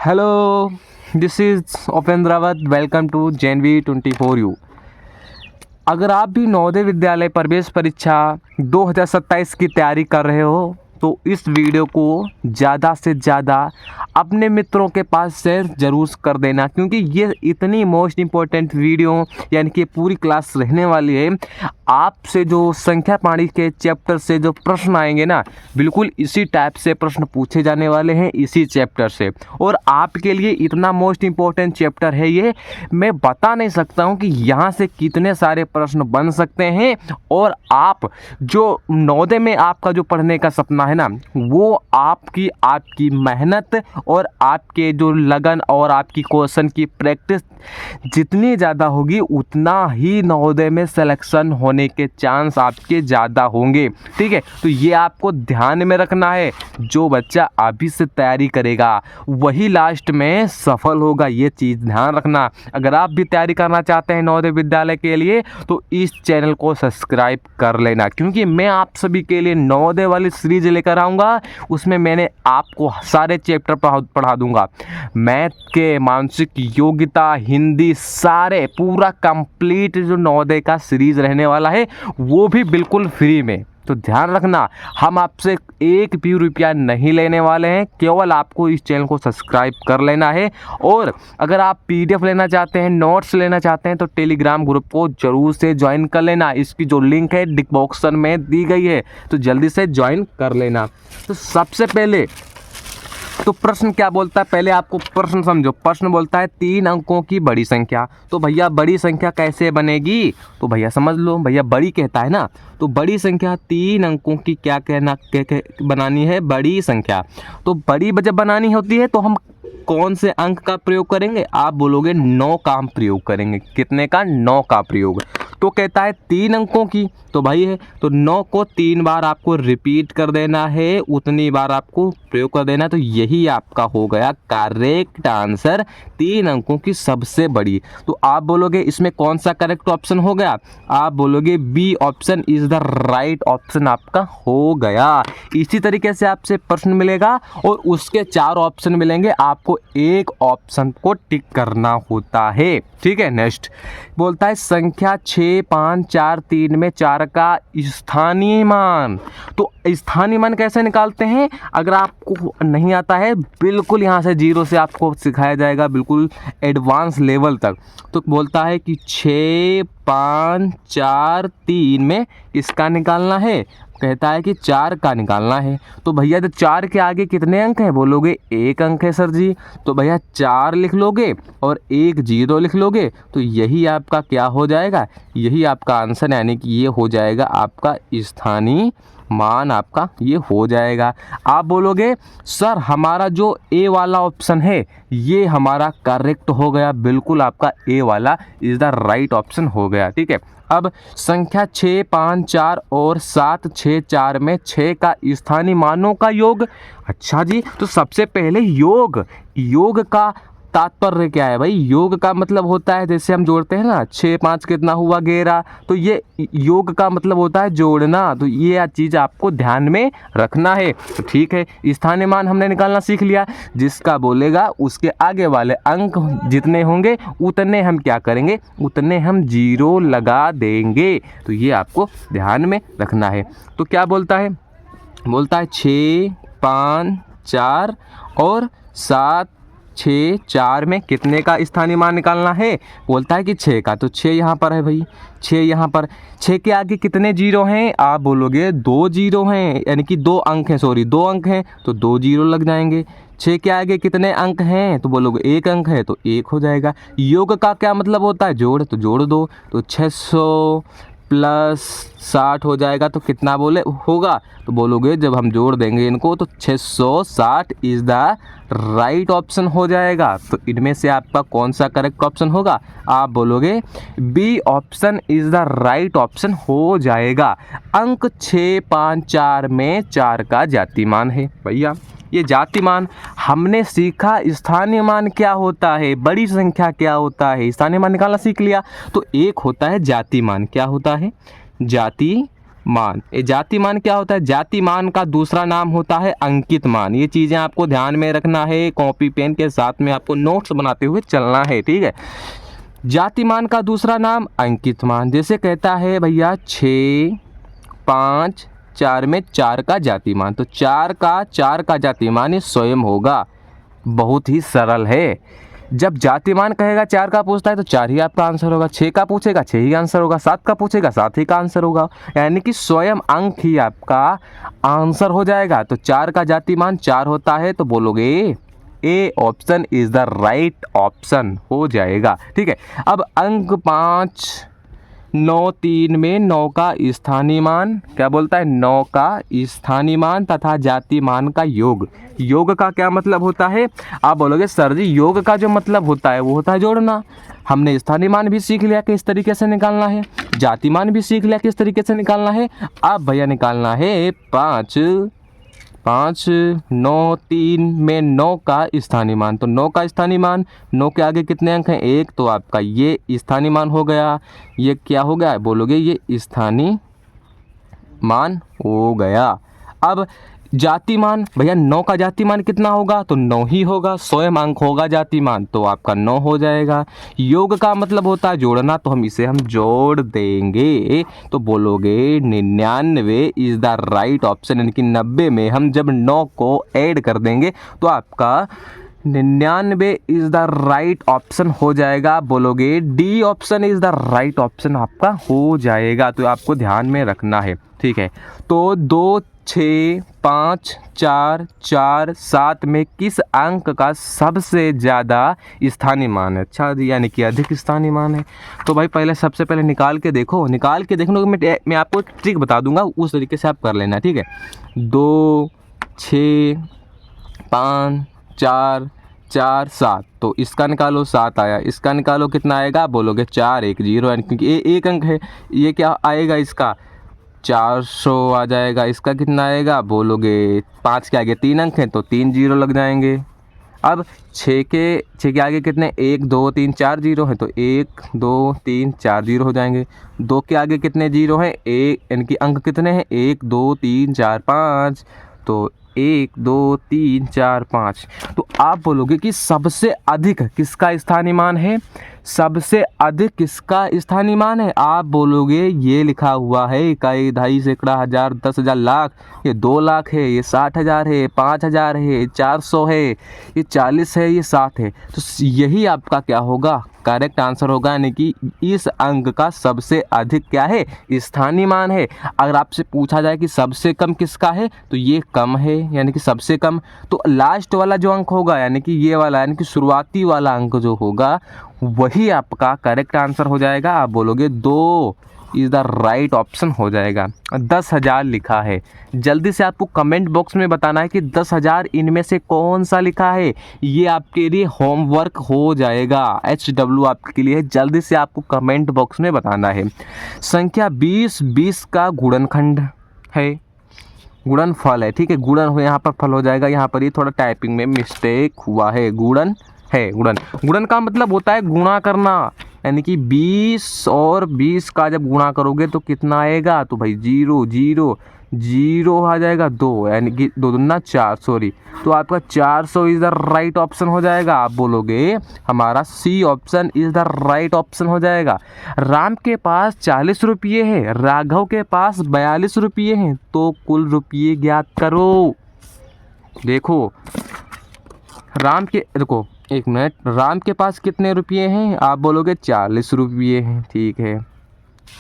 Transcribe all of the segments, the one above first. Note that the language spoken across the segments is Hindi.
Hello, this is Upendra Rawat. Welcome to JNV24U। अगर आप भी नवोदय विद्यालय प्रवेश परीक्षा 2027 की तैयारी कर रहे हो तो इस वीडियो को ज़्यादा से ज़्यादा अपने मित्रों के पास शेयर ज़रूर कर देना, क्योंकि ये इतनी मोस्ट इम्पोर्टेंट वीडियो यानी कि पूरी क्लास रहने वाली है। आपसे जो संख्या पाणी के चैप्टर से जो प्रश्न आएंगे ना, बिल्कुल इसी टाइप से प्रश्न पूछे जाने वाले हैं इसी चैप्टर से। और आपके लिए इतना मोस्ट इम्पोर्टेंट चैप्टर है ये, मैं बता नहीं सकता हूँ कि यहाँ से कितने सारे प्रश्न बन सकते हैं। और आप जो नवोदय में आपका जो पढ़ने का सपना है ना, वो आपकी मेहनत और आपके जो लगन और आपकी क्वेश्चन की प्रैक्टिस जितनी ज़्यादा होगी उतना ही नवोदय में सिलेक्शन होने के चांस आपके ज़्यादा होंगे। ठीक है, तो ये आपको ध्यान में रखना है। जो बच्चा अभी से तैयारी करेगा वही लास्ट में सफल होगा, ये चीज़ ध्यान रखना। अगर आप भी तैयारी करना चाहते हैं नवोदय विद्यालय के लिए तो इस चैनल को सब्सक्राइब कर लेना, क्योंकि मैं आप सभी के लिए नवोदय वाली सीरीज लेकर आऊँगा। उसमें मैंने आपको सारे चैप्टर पढ़ा दूँगा। मैथ के, मानसिक योग्यता, हिंदी, सारे पूरा कंप्लीट जो नवोदय का सीरीज रहने वाला है वो भी बिल्कुल फ्री में। तो ध्यान रखना, हम आपसे एक भी रुपया नहीं लेने वाले हैं, केवल आपको इस चैनल को सब्सक्राइब कर लेना है। और अगर आप PDF लेना चाहते हैं, नोट्स लेना चाहते हैं तो टेलीग्राम ग्रुप को जरूर से ज्वाइन कर लेना। इसकी जो लिंक है डिस्क्रिप्शन में दी गई है, तो जल्दी से ज्वाइन कर लेना। तो सबसे पहले तो प्रश्न क्या बोलता है, पहले आपको प्रश्न समझो। प्रश्न बोलता है 3 अंकों की बड़ी संख्या। तो भैया बड़ी संख्या कैसे बनेगी, तो भैया समझ लो, भैया बड़ी कहता है ना, तो बड़ी संख्या 3 अंकों की क्या कहना बनानी है, बड़ी संख्या। तो बड़ी जब बनानी होती है तो हम कौन से अंक का प्रयोग करेंगे, आप बोलोगे 9 का हम प्रयोग करेंगे। कितने का, 9 का प्रयोग। तो कहता है 3 अंकों की, तो भाई है तो 9 को 3 बार आपको रिपीट कर देना है, उतनी बार आपको प्रयोग कर देना। तो यही आपका हो गया करेक्ट आंसर, 3 अंकों की सबसे बड़ी। तो आप बोलोगे इसमें कौन सा करेक्ट ऑप्शन हो गया, आप बोलोगे B option is the right option आपका हो गया। इसी तरीके से आपसे प्रश्न मिलेगा और उसके 4 ऑप्शन मिलेंगे, आपको एक ऑप्शन को टिक करना होता है। ठीक है, नेक्स्ट बोलता है संख्या 6, 5, 4, 3 में 4 का स्थानीय मान। तो स्थानीय मान कैसे निकालते हैं, अगर आपको नहीं आता है बिल्कुल यहाँ से 0 से आपको सिखाया जाएगा, बिल्कुल एडवांस लेवल तक। तो बोलता है कि 6, 5, 4, 3 में किसका निकालना है, कहता है कि 4 का निकालना है। तो भैया तो 4 के आगे कितने अंक हैं, बोलोगे 1 अंक है सर जी। तो भैया 4 लिख लोगे और 1 0 लिख लोगे, तो यही आपका क्या हो जाएगा, यही आपका आंसर, यानी कि ये हो जाएगा आपका स्थानीय मान, आपका ये हो जाएगा। आप बोलोगे सर हमारा जो ए वाला ऑप्शन है ये हमारा करेक्ट हो गया, बिल्कुल आपका ए वाला इज द राइट ऑप्शन हो गया। ठीक है, अब संख्या 6, 5, 4 और 7, 6, 4 में 6 का स्थानीय मानों का योग। अच्छा जी, तो सबसे पहले योग का तात्पर्य क्या है भाई, योग का मतलब होता है, जैसे हम जोड़ते हैं ना 6, 5 कितना हुआ 11, तो ये योग का मतलब होता है जोड़ना। तो ये चीज़ आपको ध्यान में रखना है। तो ठीक है, स्थानीय मान हमने निकालना सीख लिया, जिसका बोलेगा उसके आगे वाले अंक जितने होंगे उतने हम क्या करेंगे, उतने हम 0 लगा देंगे। तो ये आपको ध्यान में रखना है। तो क्या बोलता है, बोलता है 6, 5, 4 और 7, 6, 4 में कितने का स्थानीय मान निकालना है, बोलता है कि 6 का। तो 6 यहाँ पर है भाई, 6 यहाँ पर, 6 के आगे कितने 0 हैं, आप बोलोगे 2 0 हैं, यानी कि 2 अंक हैं, सॉरी 2 अंक हैं, तो 2 0 लग जाएंगे। 6 के आगे कितने अंक हैं, तो बोलोगे 1 अंक है, तो 1 हो जाएगा। योग का क्या मतलब होता है, जोड़, तो जोड़ दो, तो 600 प्लस 60 हो जाएगा, तो कितना बोले होगा, तो बोलोगे जब हम जोड़ देंगे इनको तो 660 इज द राइट ऑप्शन हो जाएगा। तो इनमें से आपका कौन सा करेक्ट ऑप्शन होगा, आप बोलोगे B option is the right option हो जाएगा। अंक 6, 5, 4 में 4 का जाति मान है। भैया ये जाति मान हमने सीखा, स्थानीय मान क्या होता है, बड़ी संख्या क्या होता है, स्थानीय मान निकालना सीख लिया। तो एक होता है जाति मान, क्या होता है, जाति मान। ये जातिमान क्या होता है? जातिमान का दूसरा नाम होता है अंकित मान। ये चीज़ें आपको ध्यान में रखना है, कॉपी पेन के साथ में आपको नोट्स बनाते हुए चलना है, ठीक है। जातिमान का दूसरा नाम अंकित मान। जैसे कहता है भैया 6, 5, 4 में 4 का जातिमान, तो 4 का जातिमान ये स्वयं होगा। बहुत ही सरल है। जब जातिमान कहेगा 4 का पूछता है तो 4 ही आपका आंसर होगा, 6 का पूछेगा 6 ही आंसर होगा, 7 का पूछेगा 7 ही का आंसर होगा, यानी कि स्वयं अंक ही आपका आंसर हो जाएगा। तो 4 का जातिमान 4 होता है, तो बोलोगे A option is the right option हो जाएगा, ठीक है। अब अंक 5, 9, 3 में 9 का स्थानीय मान क्या बोलता है? 9 का स्थानीय मान तथा जातिमान का योग। योग का क्या मतलब होता है? आप बोलोगे सर जी योग का जो मतलब होता है वो होता है जोड़ना। हमने स्थानीय मान भी सीख लिया किस तरीके से निकालना है, जातिमान भी सीख लिया किस तरीके से निकालना है। अब भैया निकालना है 5, 9, 3 में 9 का स्थानीय मान। तो 9 का स्थानीय मान, 9 के आगे कितने अंक हैं? 1, तो आपका ये स्थानीय मान हो गया। ये क्या हो गया? बोलोगे ये स्थानीय मान हो गया। अब जातिमान, भैया 9 का जातिमान कितना होगा? तो 9 ही होगा, स्वयं अंक होगा जातिमान, तो आपका 9 हो जाएगा। योग का मतलब होता है जोड़ना, तो हम इसे जोड़ देंगे। तो बोलोगे 99 इज द राइट ऑप्शन, यानी कि 90 में हम जब 9 को ऐड कर देंगे तो आपका 99 इज द राइट ऑप्शन हो जाएगा। बोलोगे D option is the right option आपका हो जाएगा। तो आपको ध्यान में रखना है, ठीक है। तो 2, 6, 5, 4, 4, 7 में किस अंक का सबसे ज़्यादा स्थानीय मान है? अच्छा, यानी कि अधिक स्थानीय मान है। तो भाई पहले सबसे पहले निकाल के देखो, निकाल के देखने को मैं आपको ट्रिक बता दूंगा, उस तरीके से आप कर लेना, ठीक है। 2, 6, 5, 4, 4, 7, तो इसका निकालो 7 आया, इसका निकालो कितना आएगा? बोलोगे 4, 1, 0, क्योंकि ये एक अंक है, ये क्या आएगा? इसका 400 आ जाएगा। इसका कितना आएगा? बोलोगे 5 के आगे 3 अंक हैं तो 3 0 लग जाएंगे। अब 6 के आगे कितने? 1, 2, 3, 4 0 हैं, तो 1, 2, 3, 4 0 हो जाएंगे। 2 के आगे कितने 0 हैं? 1, यानी कि अंक कितने हैं? 1, 2, 3, 4, 5, तो 1, 2, 3, 4, 5। तो आप बोलोगे कि सबसे अधिक किसका स्थानीय मान है? सबसे अधिक किसका स्थानीय मान है? आप बोलोगे ये लिखा हुआ है इकाई, दहाई, सैकड़ा, हजार, 10,000, लाख, ये 2 लाख है, ये 60,000 है, 5,000 है, 400 है, ये 40 है, ये 7 है। तो यही आपका क्या होगा? करेक्ट आंसर होगा, यानी कि इस अंक का सबसे अधिक क्या है? स्थानीय मान है। अगर आपसे पूछा जाए कि सबसे कम किसका है, तो ये कम है, यानी कि सबसे कम। तो लास्ट वाला जो अंक होगा, यानी कि ये वाला, यानी कि शुरुआती वाला अंक जो होगा वही आपका करेक्ट आंसर हो जाएगा। आप बोलोगे 2 इज़ द राइट ऑप्शन हो जाएगा। 10,000 लिखा है, जल्दी से आपको कमेंट बॉक्स में बताना है कि 10,000 इनमें से कौन सा लिखा है। ये आपके लिए होमवर्क हो जाएगा, HW आपके लिए है, जल्दी से आपको कमेंट बॉक्स में बताना है। संख्या 20 का गुणनखंड है, गुणनफल है, ठीक है। गुणन हो, यहाँ पर फल हो जाएगा, यहाँ पर ये थोड़ा टाइपिंग में मिस्टेक हुआ है, गुणन है। गुणन का मतलब होता है गुणा करना, यानी कि 20 और 20 का जब गुणा करोगे तो कितना आएगा? तो भाई 0 0 0 आ जाएगा, 2, यानी कि 2 दूना 4, सॉरी। तो आपका 400 इज द राइट ऑप्शन हो जाएगा। आप बोलोगे हमारा C option is the right option हो जाएगा। राम के पास 40 रुपये हैं, राघव के पास 42 रुपये हैं, तो कुल रुपये ज्ञात करो। देखो देखो एक मिनट, राम के पास कितने रुपये हैं? आप बोलोगे 40 रुपये हैं, ठीक है।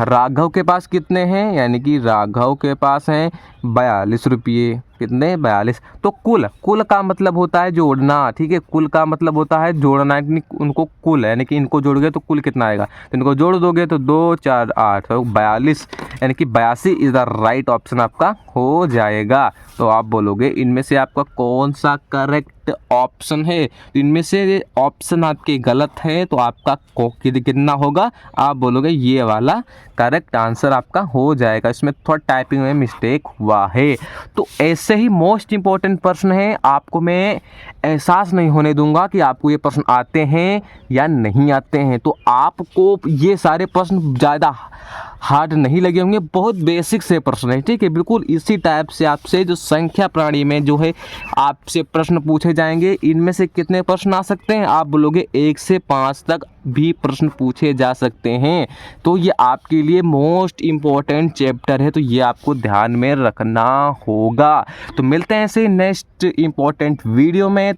राघव के पास कितने हैं? यानी कि राघव के पास हैं 42 रुपये। कितने? 42। तो कुल का मतलब होता है जोड़ना, ठीक है। कुल का मतलब होता है जोड़ना, यानी उनको कुल, यानी कि इनको जोड़ोगे तो कुल कितना आएगा? तो इनको जोड़ दोगे तो 2, 4, 8, तो 42, यानी कि 82 इज द राइट ऑप्शन आपका हो जाएगा। तो आप बोलोगे इनमें से आपका कौन सा करेक्ट ऑप्शन है? तो इनमें से ऑप्शन आपके गलत है, तो आपका कितना होगा? आप बोलोगे ये वाला करेक्ट आंसर आपका हो जाएगा। इसमें थोड़ा टाइपिंग में मिस्टेक हुआ है। तो ऐसे ही मोस्ट इंपॉर्टेंट प्रश्न है, आपको मैं एहसास नहीं होने दूंगा कि आपको ये प्रश्न आते हैं या नहीं आते हैं। तो आपको ये सारे प्रश्न ज़्यादा हार्ड नहीं लगे होंगे, बहुत बेसिक से प्रश्न है, ठीक है। बिल्कुल इसी टाइप से आपसे जो संख्या प्रणाली में जो है आपसे प्रश्न पूछे जाएंगे। इनमें से कितने प्रश्न आ सकते हैं, आप बोलोगे 1 से 5 तक भी प्रश्न पूछे जा सकते हैं। तो ये आपके लिए मोस्ट इम्पॉर्टेंट चैप्टर है, तो ये आपको ध्यान में रखना होगा। तो मिलते हैं ऐसे नेक्स्ट इम्पॉर्टेंट वीडियो में।